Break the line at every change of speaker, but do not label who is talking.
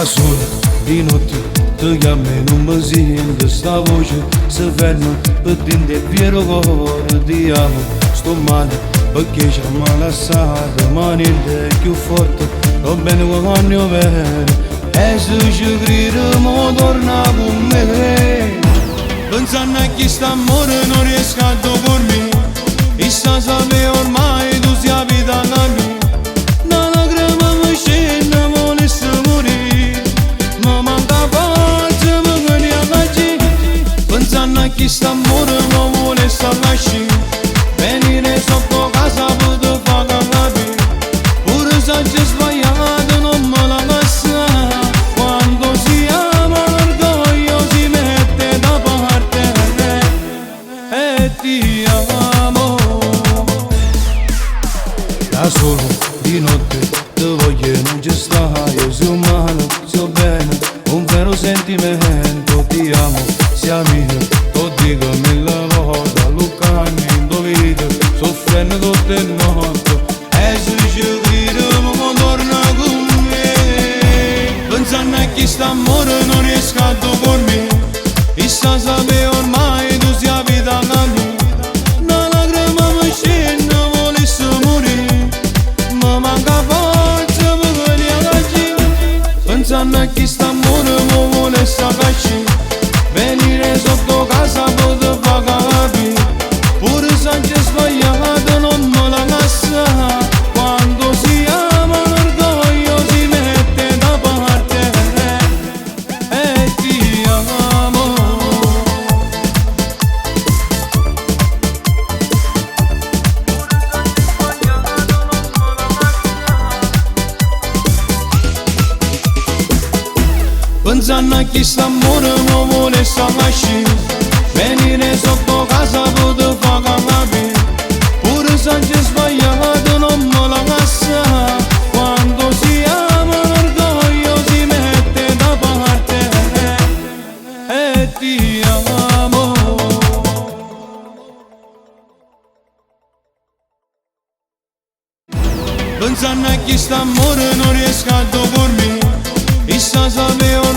Da sola, di notte, ti chiamo e non mi sento, sta voce si ferma per dire vero cuore, ti amo, sto male perché ci ha lasciato, ma niente è più forte, va bene quando vero, e se ci crediamo torna con me. Pensando a chi sta amore non riesco a dormire, e sa sapere ormai tu sia vita la mia. Una lacrima mi scende, volesse morire, ma manca forza, mi viene a cacci. Pensando a chi sta amore non vuole stare lasci, venire sotto casa per te far capire, pure se c'è sbagliato non me la passa. Quando si ama l'orgoglio si mette da parte e ti amo. Da solo di notte ti voglio non ci stai, io sono male, sto bene, un vero sentimento, ti amo, sia mia, lo dico mille volte, Lucani in tua vita, soffrendo tutte le notti, e se ci crediamo torna con me. Pensando a chi sta amore non riesco a dormire, e sa sapere ormai tu sia vita la mia. Una lacrima mi scende, volesse morire, ma manca forza per venire a cacci. Pensando a chi sta amore non vuole stare cacci, venire sotto casa per te far capire, pure se c'è sbagliato non me la passa. Quando si ama l'orgoglio si mette da parte e ti amo. Pensando a chi sta amore non vuole stare lasci, venire sotto casa per te far capire, pure se c'è sbagliato non me la passa. Quando si ama l'orgoglio si mette da parte e ti amo. Pensando a chi sta amore non riesco a dormire, e sa sapere